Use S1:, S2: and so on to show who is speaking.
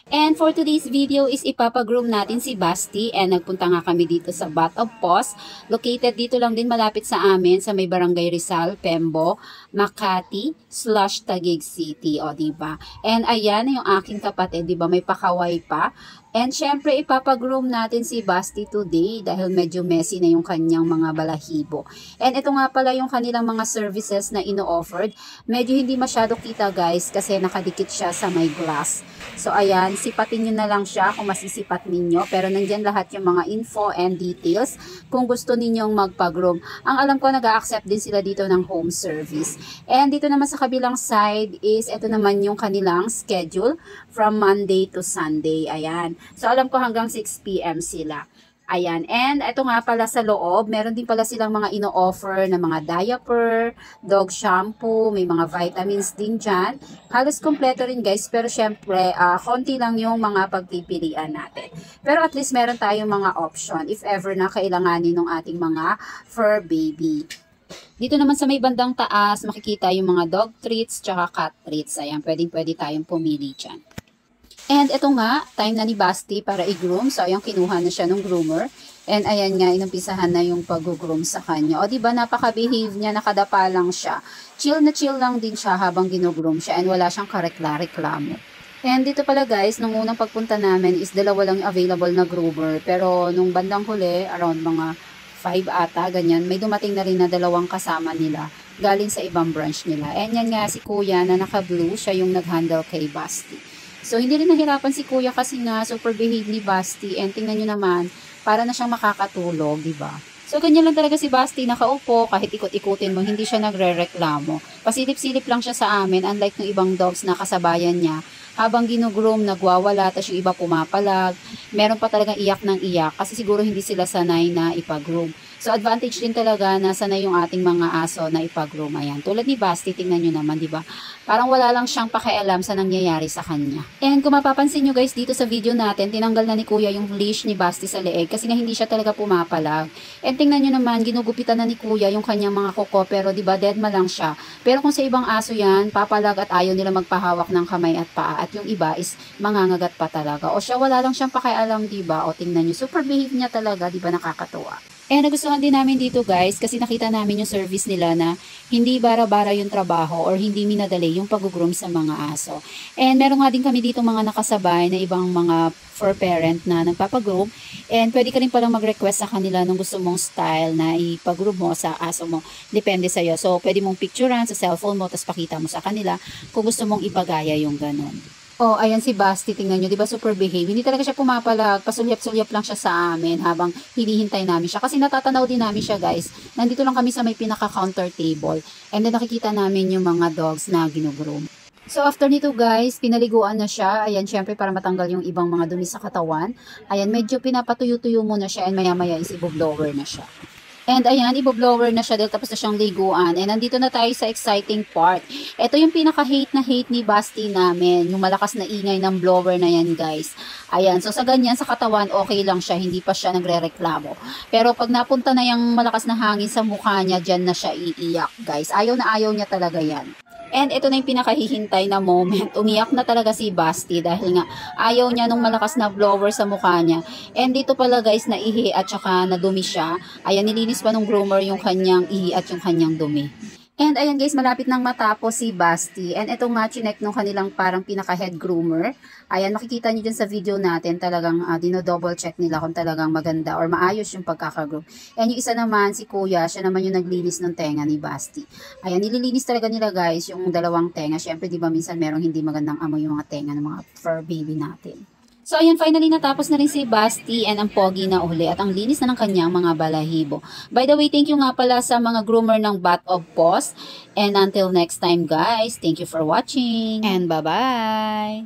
S1: And for today's video is ipapagroom natin si Basti and nagpunta nga kami dito sa Bat of Paws. Located dito lang din malapit sa amin sa may Barangay Rizal, Pembo, Makati, Taguig City. O diba? And ayan yung aking kapatid, diba may pakaway pa. And syempre ipapagroom natin si Basti today dahil medyo messy na yung kanyang mga balahibo. And ito nga pala yung kanilang mga services na ino-offered. Medyo hindi masyado kita guys kasi nakadikit siya sa may glass. So ayan, sipatin nyo na lang siya kung masisipat ninyo. Pero nandyan lahat yung mga info and details kung gusto ninyong magpa-groom. Ang alam ko nag-a-accept din sila dito ng home service. And dito naman sa kabilang side is ito naman yung kanilang schedule from Monday to Sunday. Ayan. So, alam ko hanggang 6 PM sila. Ayan. And, ito nga pala sa loob, meron din pala silang mga ino-offer na mga diaper, dog shampoo, may mga vitamins din dyan. Halos kompleto rin guys, pero syempre, konti lang yung mga pagpipilian natin. Pero at least meron tayong mga option if ever na kailanganin ng ating mga fur baby. Dito naman sa may bandang taas, makikita yung mga dog treats tsaka cat treats. Ayan, pwede tayong pumili dyan. And ito nga, time na ni Basti para i-groom. So, ayan, kinuha na siya ng groomer. And ayan nga, inumpisahan na yung pag-groom sa kanya. O, diba, napaka-behave niya, nakadapa lang siya. Chill na chill lang din siya habang gino-groom siya and wala siyang karekla-reklamo. And dito pala guys, nung unang pagpunta namin is dalawa lang yung available na groomer. Pero nung bandang huli, around mga 5 ata, ganyan, may dumating na rin na dalawang kasama nila galing sa ibang branch nila. And yan nga si Kuya na naka-blue, siya yung nag-handle kay Basti. So, hindi rin nahirapan si Kuya kasi nga super behave ni Basti. And tingnan nyo naman, para na siyang makakatulog, diba? So, ganyan lang talaga si Basti, nakaupo, kahit ikot-ikutin mo, hindi siya nagre-reklamo. Pasilip-silip lang siya sa amin, unlike ng ibang dogs na kasabayan niya. Habang ginugroom, nagwawala, tapos yung iba pumapalag. Meron pa talagang iyak ng iyak kasi siguro hindi sila sanay na ipagroom. So, advantage din talaga na sanay yung ating mga aso na ipag-groom. Ayan. Tulad ni Basti, tingnan nyo naman, di ba? Parang wala lang siyang pakialam sa nangyayari sa kanya. And kung mapapansin nyo guys, dito sa video natin, tinanggal na ni Kuya yung leash ni Basti sa leeg kasi nga hindi siya talaga pumapalag. And tingnan nyo naman, ginugupitan na ni Kuya yung kanyang mga kuko, pero di ba deadma lang siya. Pero kung sa ibang aso yan, papalag at ayaw nila magpahawak ng kamay at paa. At yung iba is mangangagat pa talaga. O siya, wala lang siyang pakialam, di ba? O tingnan nyo, super behave niya talaga, di ba, nakakatuwa. And nagustuhan din namin dito guys kasi nakita namin yung service nila na hindi bara-bara yung trabaho or hindi minadali yung pag-groom sa mga aso. And meron nga din kami dito mga nakasabay na ibang mga fur parent na nagpapagroom. And pwede ka rin palang mag-request sa kanila nung gusto mong style na ipag-groom mo sa aso mo. Depende sa'yo. So pwede mong picturean sa cellphone mo tapos pakita mo sa kanila kung gusto mong ipagaya yung ganun. Oh, ayan si Basti, tingnan nyo, di ba super behave? Hindi talaga siya pumapalag, pasulyap-sulyap lang siya sa amin habang hinihintay namin siya. Kasi natatanaw din namin siya guys. Nandito lang kami sa may pinaka-counter table. And then nakikita namin yung mga dogs na ginugroom. So after nito guys, pinaliguan na siya. Ayan, syempre para matanggal yung ibang mga dumi sa katawan. Ayan, medyo pinapatuyo-tuyo muna siya and maya-maya is i-blower na siya. And ayan, i-blower na siya dahil tapos na siyang liguan. And nandito na tayo sa exciting part. Ito yung pinaka-hate na hate ni Basti namin. Yung malakas na ingay ng blower na yan guys. Ayan, so sa ganyan, sa katawan, okay lang siya. Hindi pa siya nagre-reklamo. Pero pag napunta na yung malakas na hangin sa mukha niya, dyan na siya iiyak guys. Ayaw na ayaw niya talaga yan. And ito na yung pinakahihintay na moment. Umiyak na talaga si Basti dahil nga ayaw niya nung malakas na blower sa mukha niya. And dito pala guys, naihi at saka nadumi siya. Ayan, nilinis pa nung groomer yung kanyang ihi at yung kanyang dumi. And ayan guys, malapit nang matapos si Basti. And ito nga, chinek nung kanilang parang pinaka-head groomer. Ayan, makikita nyo dyan sa video natin, talagang dino-double check nila kung talagang maganda or maayos yung pagkaka-groom. And yung isa naman, si Kuya, siya naman yung naglinis ng tenga ni Basti. Ayan, nililinis talaga nila guys yung dalawang tenga. Siyempre, di ba minsan merong hindi magandang amoy yung mga tenga ng mga fur baby natin. So, ayan, finally natapos na rin si Basti and ang pogi na uli at ang linis na ng kanyang mga balahibo. By the way, thank you nga pala sa mga groomer ng Bat of Paws. And until next time guys, thank you for watching and bye-bye!